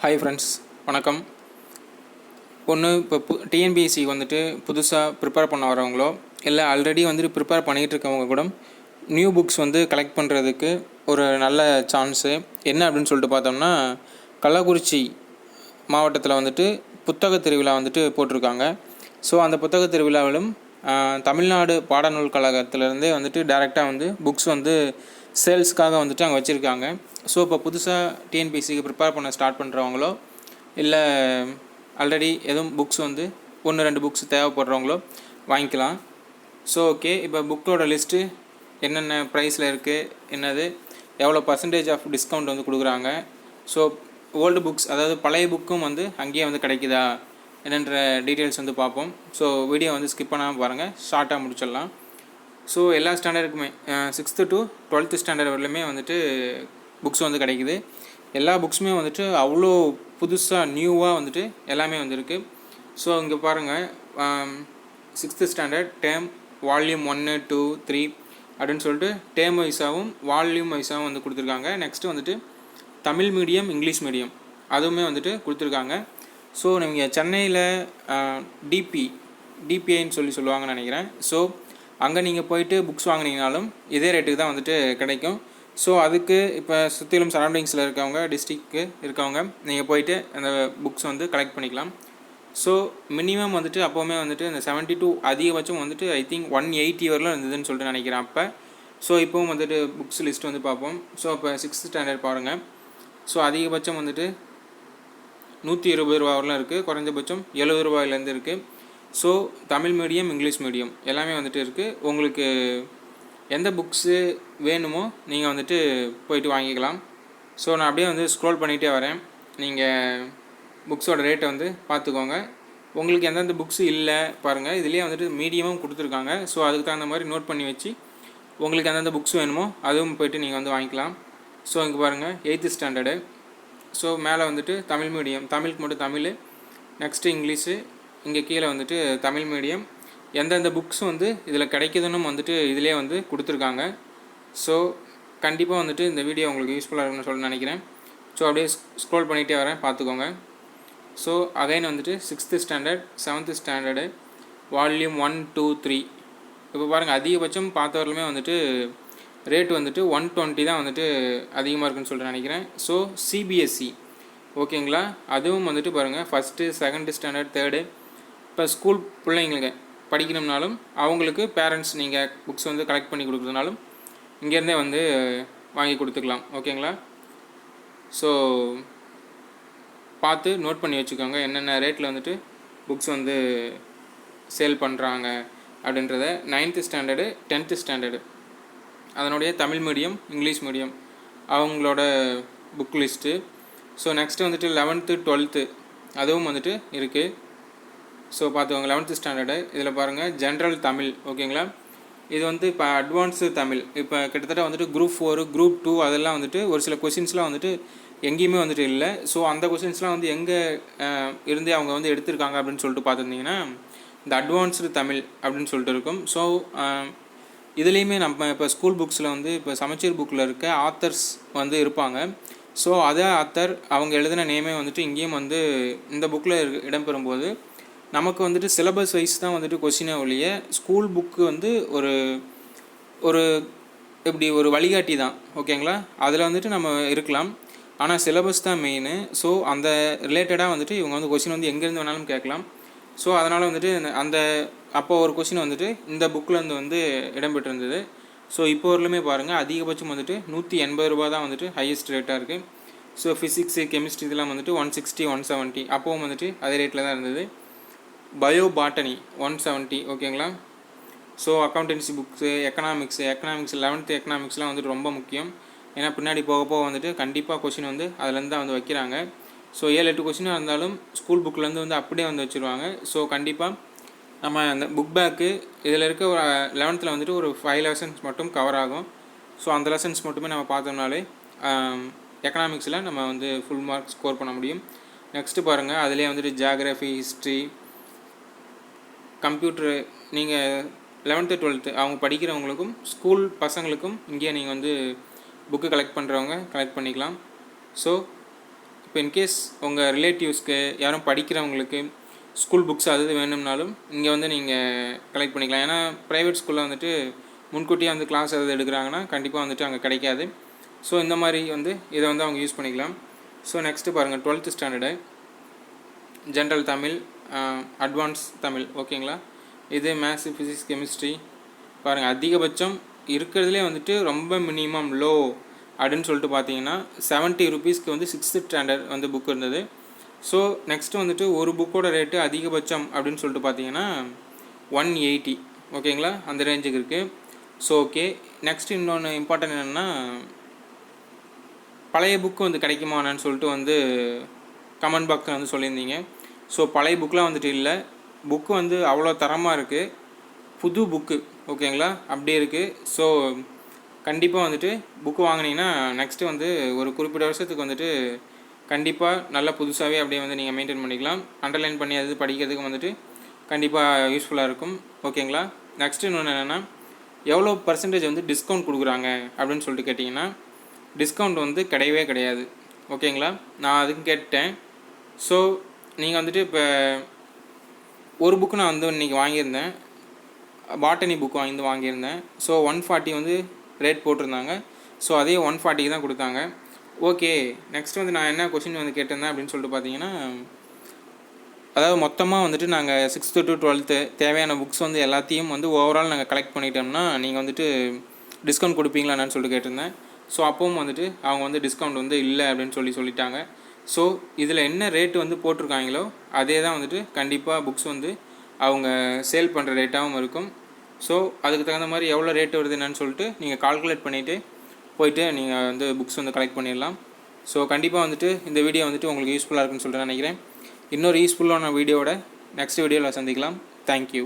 Hi friends, வணக்கம். ஒன்று இப்போ டிஎன்பிஎஸ்சி வந்துட்டு புதுசாக ப்ரிப்பேர் பண்ண வரவங்களோ இல்லை ஆல்ரெடி வந்துட்டு ப்ரிப்பேர் பண்ணிகிட்டு இருக்கவங்க கூட நியூ புக்ஸ் வந்து கலெக்ட் பண்ணுறதுக்கு ஒரு நல்ல சான்ஸு என்ன அப்படின்னு சொல்லிட்டு பார்த்தோம்னா, கள்ளக்குறிச்சி மாவட்டத்தில் வந்துட்டு புத்தக திருவிழா வந்துட்டு போட்டிருக்காங்க. ஸோ அந்த புத்தக திருவிழாவிலும் தமிழ்நாடு பாடநூல் கழகத்திலேருந்தே வந்துட்டு டைரெக்டாக வந்து புக்ஸ் வந்து சேல்ஸுக்காக வந்துட்டு அங்கே வச்சுருக்காங்க. ஸோ இப்போ புதுசாக டிஎன்பிஎஸ்சிக்கு ப்ரிப்பேர் பண்ண ஸ்டார்ட் பண்ணுறவங்களோ இல்லை ஆல்ரெடி எதுவும் புக்ஸ் வந்து 1-2 புக்ஸ் தேவைப்படுறவங்களோ வாங்கிக்கலாம். ஸோ ஓகே, இப்போ புக்கோட லிஸ்ட்டு என்னென்ன ப்ரைஸில் இருக்குது, என்னது எவ்வளோ பர்சன்டேஜ் ஆஃப் டிஸ்கவுண்ட் வந்து கொடுக்குறாங்க, ஸோ ஓல்டு புக்ஸ் அதாவது பழைய புக்கும் வந்து அங்கேயே வந்து கிடைக்குதா என்னென்ற டீட்டெயில்ஸ் வந்து பார்ப்போம். ஸோ வீடியோ வந்து ஸ்கிப் பண்ணாமல் பாருங்கள், ஷார்ட்டாக முடிச்சிடலாம். ஸோ எல்லா ஸ்டாண்டர்டுக்குமே 6th to 12th ஸ்டாண்டர்ட் வரலுமே வந்துட்டு புக்ஸ் வந்து கிடைக்குது. எல்லா புக்ஸுமே வந்துட்டு அவ்வளோ புதுசாக நியூவாக வந்துட்டு எல்லாமே வந்துருக்கு. ஸோ இங்கே பாருங்கள், 6th ஸ்டாண்டர்ட் டேர்ம் வால்யூம் 1, 2, 3 அப்படின்னு சொல்லிட்டு டேர்ம் வைஸாகவும் வால்யூம் வைஸாகவும் வந்து கொடுத்துருக்காங்க. நெக்ஸ்ட்டு வந்துட்டு தமிழ் மீடியம், இங்கிலீஷ் மீடியம் அதுவுமே வந்துட்டு கொடுத்துருக்காங்க. ஸோ நீங்கள் சென்னையில் டிபிஐன்னு சொல்லுவாங்கன்னு நினைக்கிறேன். ஸோ அங்கே நீங்கள் போயிட்டு புக்ஸ் வாங்கினீங்கனாலும் இதே ரேட்டுக்கு தான் வந்துட்டு கிடைக்கும். ஸோ அதுக்கு இப்போ சுற்றிலும் சரௌண்டிங்ஸில் இருக்கவங்க, டிஸ்ட்ரிக்ட்டு இருக்கவங்க நீங்கள் போயிட்டு அந்த புக்ஸ் வந்து கலெக்ட் பண்ணிக்கலாம். ஸோ மினிமம் வந்துட்டு அப்போவுமே வந்துட்டு இந்த 72 அதிகபட்சம் வந்துட்டு ஐ திங்க் 180 வரலாம் இருந்ததுன்னு சொல்லிட்டு நினைக்கிறேன் அப்போ. ஸோ இப்போவும் வந்துட்டு புக்ஸ் லிஸ்ட் வந்து பார்ப்போம். ஸோ இப்போ 6th ஸ்டாண்டர்ட் பாருங்கள். ஸோ அதிகபட்சம் வந்துட்டு 120 ரூபா வரலாம் இருக்குது, குறைஞ்சபட்சம் 70 ரூபாயிலேருந்து இருக்குது. So Tamil medium, English medium எல்லாமே வந்துட்டு இருக்குது. உங்களுக்கு எந்த புக்ஸு வேணுமோ நீங்கள் வந்துட்டு போயிட்டு வாங்கிக்கலாம். ஸோ நான் அப்படியே வந்து ஸ்க்ரோல் பண்ணிகிட்டே வரேன். நீங்கள் புக்ஸோட ரேட்டை வந்து பார்த்துக்கோங்க. உங்களுக்கு எந்தெந்த புக்ஸு இல்லை பாருங்கள், இதுலேயே வந்துட்டு மீடியமும் கொடுத்துருக்காங்க. ஸோ அதுக்கு தகுந்த மாதிரி நோட் பண்ணி வச்சு உங்களுக்கு எந்தெந்த புக்ஸ் வேணுமோ அதுவும் போய்ட்டு நீங்கள் வந்து வாங்கிக்கலாம். ஸோ இங்கே பாருங்கள் 8th ஸ்டாண்டர்டு. ஸோ மேலே வந்துட்டு தமிழ் மீடியம், தமிழுக்கு மட்டும் தமிழ், நெக்ஸ்ட்டு இங்கிலீஷு, இங்கே கீழே வந்துட்டு தமிழ் மீடியம். எந்தெந்த புக்ஸ் வந்து இதில் கிடைக்குதுன்னு வந்துட்டு இதிலே வந்து கொடுத்துருக்காங்க. ஸோ கண்டிப்பாக வந்துட்டு இந்த வீடியோ உங்களுக்கு யூஸ்ஃபுல்லாக இருக்குன்னு சொல்ல நினைக்கிறேன். ஸோ அப்படியே ஸ்க்ரோல் பண்ணிகிட்டே வரேன், பார்த்துக்கோங்க. ஸோ அகைன் வந்துட்டு 6th standard, 7th standard volume 1, 2, 3 இப்போ பாருங்கள் அதிகபட்சம் பார்த்தவர்களுமே வந்துட்டு ரேட் வந்துட்டு 120 தான் வந்துட்டு அதிகமாக இருக்குன்னு சொல்லிட்டு நினைக்கிறேன். ஸோ சிபிஎஸ்சி ஓகேங்களா, அதுவும் வந்துட்டு பாருங்கள் 1st, 2nd ஸ்டாண்டர்ட், 3rd இப்போ ஸ்கூல் பிள்ளைங்களுக்கு படிக்கணும்னாலும் அவங்களுக்கு பேரண்ட்ஸ் நீங்கள் புக்ஸ் வந்து கலெக்ட் பண்ணி கொடுக்குறதுனாலும் இங்கேருந்தே வந்து வாங்கி கொடுத்துக்கலாம். ஓகேங்களா, ஸோ பார்த்து நோட் பண்ணி வச்சுக்கோங்க என்னென்ன ரேட்டில் வந்துட்டு புக்ஸ் வந்து சேல் பண்ணுறாங்க அப்படின்றத. 9th ஸ்டாண்டர்டு, 10th ஸ்டாண்டர்டு அதனுடைய தமிழ் மீடியம், இங்கிலீஷ் மீடியம் அவங்களோட புக் லிஸ்ட்டு. ஸோ நெக்ஸ்ட்டு வந்துட்டு 11th, 12th அதுவும் வந்துட்டு இருக்குது. ஸோ பார்த்துக்கோங்க 11th ஸ்டாண்டர்டு. இதில் பாருங்கள் ஜென்ரல் தமிழ் ஓகேங்களா, இது வந்து இப்போ அட்வான்ஸு தமிழ். இப்போ கிட்டத்தட்ட வந்துட்டு Group 4, Group 2 அதெல்லாம் வந்துட்டு ஒரு சில கொஷின்ஸ்லாம் வந்துட்டு எங்கேயுமே வந்துட்டு இல்லை. ஸோ அந்த கொஷின்ஸ்லாம் வந்து எங்கே இருந்தே அவங்க வந்து எடுத்திருக்காங்க அப்படின்னு சொல்லிட்டு பார்த்துருந்தீங்கன்னா இந்த அட்வான்ஸ்டு தமிழ் அப்படின்னு சொல்லிட்டு இருக்கும். ஸோ இதுலேயுமே நம்ம இப்போ ஸ்கூல் புக்ஸில் வந்து இப்போ சமச்சீர் புக்கில் இருக்க ஆத்தர்ஸ் வந்து இருப்பாங்க. ஸோ அதே ஆத்தர் அவங்க எழுதின நேமே வந்துட்டு இங்கேயும் வந்து இந்த புக்கில் இடம்பெறும்போது நமக்கு வந்துட்டு சிலபஸ் வைஸ் தான் வந்துட்டு கொஸ்டினே ஒழிய ஸ்கூல் புக்கு வந்து ஒரு ஒரு எப்படி ஒரு வழிகாட்டி தான் ஓகேங்களா, அதில் வந்துட்டு நம்ம இருக்கலாம். ஆனால் சிலபஸ் தான் மெயின். ஸோ அந்த ரிலேட்டடாக வந்துட்டு இவங்க வந்து கொஸ்டின் வந்து எங்கேருந்து வேணாலும் கேட்கலாம். ஸோ அதனால் வந்துட்டு அந்த அப்போ ஒரு கொஸ்டின் வந்துட்டு இந்த புக்கிலேருந்து வந்து இடம்பெற்றிருந்தது. ஸோ இப்போ வரலுமே பாருங்கள் அதிகபட்சம் வந்துட்டு 180 ரூபா தான் வந்துட்டு ஹையஸ்ட் ரேட்டாக இருக்குது. ஸோ ஃபிசிக்ஸு, கெமிஸ்ட்ரி இதெல்லாம் வந்துட்டு 160, 170 அப்போவும் வந்துட்டு அதே ரேட்டில் தான் இருந்தது. பயோ பாட்டனி 170 ஓகேங்களா. So accountancy books, economics 11th எக்கனாமிக்ஸ்லாம் வந்துட்டு ரொம்ப முக்கியம். ஏன்னா பின்னாடி போக போக வந்துட்டு கண்டிப்பாக கொஷின் வந்து அதுலேருந்து தான் வந்து வைக்கிறாங்க. ஸோ 7-8 கொஷினாக இருந்தாலும் ஸ்கூல் புக்கிலேருந்து வந்து அப்படியே வந்து வச்சுருவாங்க. ஸோ கண்டிப்பாக நம்ம அந்த புக் பேக்கு இதில் இருக்க ஒரு 11th வந்துட்டு ஒரு 5 லெசன்ஸ் மட்டும் கவர் ஆகும். ஸோ அந்த லெசன்ஸ் மட்டுமே நம்ம பார்த்தோம்னாலே எக்கனாமிக்ஸில் நம்ம வந்து ஃபுல் மார்க் ஸ்கோர் பண்ண முடியும். நெக்ஸ்ட்டு பாருங்கள் அதிலே வந்துட்டு ஜியாகிரஃபி, ஹிஸ்ட்ரி, கம்ப்யூட்ரு நீங்கள் 11th 12th அவங்க படிக்கிறவங்களுக்கும் ஸ்கூல் பசங்களுக்கும் இங்கேயே நீங்கள் வந்து புக்கு கலெக்ட் பண்ணுறவங்க கலெக்ட் பண்ணிக்கலாம். ஸோ இப்போ இன்கேஸ் உங்கள் ரிலேட்டிவ்ஸ்க்கு யாரும் படிக்கிறவங்களுக்கு ஸ்கூல் புக்ஸ் அது வேணும்னாலும் இங்கே வந்து நீங்கள் கலெக்ட் பண்ணிக்கலாம். ஏன்னா ப்ரைவேட் ஸ்கூலில் வந்துட்டு முன்கூட்டியே வந்து கிளாஸ் எதாவது எடுக்கிறாங்கன்னா கண்டிப்பாக வந்துட்டு அங்கே கிடைக்காது. ஸோ இந்த மாதிரி வந்து இதை வந்து அவங்க யூஸ் பண்ணிக்கலாம். ஸோ நெக்ஸ்ட்டு பாருங்கள் 12th standard general Tamil, advance Tamil, ஓகேங்களா. இது மேத்ஸு, ஃபிசிக்ஸ், கெமிஸ்ட்ரி பாருங்கள். அதிகபட்சம் இருக்கிறதுலே வந்துட்டு ரொம்ப மினிமம் லோ அப்படின்னு சொல்லிட்டு பார்த்தீங்கன்னா 70 ருபீஸ்க்கு வந்து 6th ஸ்டாண்டர்ட் வந்து புக் இருந்தது. ஸோ நெக்ஸ்ட்டு வந்துட்டு ஒரு புக்கோட ரேட்டு அதிகபட்சம் அப்படின்னு சொல்லிட்டு பார்த்தீங்கன்னா 180, ஓகேங்களா, அந்த ரேஞ்சுக்கு இருக்குது. So okay. நெக்ஸ்ட் இன்னொன்று இம்பார்ட்டன்ட் என்னென்னா, பழைய புக்கு வந்து கிடைக்குமான்னு சொல்லிட்டு வந்து கமெண்ட் பாக்ஸில் வந்து சொல்லியிருந்தீங்க. ஸோ பழைய புக்கெலாம் வந்துட்டு இல்லை, புக்கு வந்து அவ்வளோ தரமாக இருக்குது, புது புக்கு, ஓகேங்களா, அப்படி இருக்குது. ஸோ கண்டிப்பாக வந்துட்டு புக்கு வாங்கினீங்கன்னா நெக்ஸ்ட்டு வந்து ஒரு குறிப்பிட்ட வருஷத்துக்கு வந்துட்டு கண்டிப்பாக நல்லா புதுசாகவே அப்படியே வந்து நீங்கள் மெயின்டைன் பண்ணிக்கலாம். அண்டர்லைன் பண்ணி அது படிக்கிறதுக்கு வந்துட்டு கண்டிப்பாக யூஸ்ஃபுல்லாக இருக்கும், ஓகேங்களா. நெக்ஸ்ட்டு இன்னொன்று என்னென்னா, எவ்வளோ பர்சன்டேஜ் வந்து டிஸ்கவுண்ட் கொடுக்குறாங்க அப்படின்னு சொல்லிட்டு கேட்டிங்கன்னா, டிஸ்கவுண்ட் வந்து கிடையவே கிடையாது, ஓகேங்களா. நான் அதுக்கு கேட்டேன். ஸோ நீங்கள் வந்துட்டு இப்போ ஒரு புக்கு நான் வந்து இன்றைக்கி வாங்கியிருந்தேன், பாட்டனி புக் வாங்கியிருந்தேன். ஸோ 140 வந்து ரேட் போட்டிருந்தாங்க. ஸோ அதே 140 தான் கொடுத்தாங்க. ஓகே. நெக்ஸ்ட் வந்து நான் என்ன கொஷின் வந்து கேட்டிருந்தேன் அப்படின்னு சொல்லிட்டு பார்த்தீங்கன்னா, அதாவது மொத்தமாக வந்துட்டு நாங்கள் 6th to 12th தேவையான புக்ஸ் வந்து எல்லாத்தையும் வந்து ஓவரால் நாங்கள் கலெக்ட் பண்ணிட்டோம்னா நீங்கள் வந்துட்டு டிஸ்கவுண்ட் கொடுப்பீங்களான்னு சொல்லிட்டு கேட்டிருந்தேன். ஸோ அப்பவும் வந்துட்டு அவங்க வந்து டிஸ்கவுண்ட் வந்து இல்லை அப்படின்னு சொல்லிட்டாங்க. ஸோ இதில் என்ன ரேட்டு வந்து போட்டிருக்காங்களோ அதே தான் வந்துட்டு கண்டிப்பாக புக்ஸ் வந்து அவங்க சேல் பண்ணுற ரேட்டாகவும் இருக்கும். ஸோ அதுக்கு தகுந்த மாதிரி எவ்வளோ ரேட்டு வருது என்னன்னு சொல்லிட்டு நீங்கள் கால்குலேட் பண்ணிவிட்டு போயிட்டு நீங்கள் வந்து புக்ஸ் வந்து கலெக்ட் பண்ணிடலாம். ஸோ கண்டிப்பாக வந்துட்டு இந்த வீடியோ வந்துட்டு உங்களுக்கு யூஸ்ஃபுல்லாக இருக்குன்னு சொல்லிட்டு நினைக்கிறேன். இன்னொரு யூஸ்ஃபுல்லான வீடியோவோட நெக்ஸ்ட் வீடியோவில் சந்திக்கலாம். தேங்க்யூ.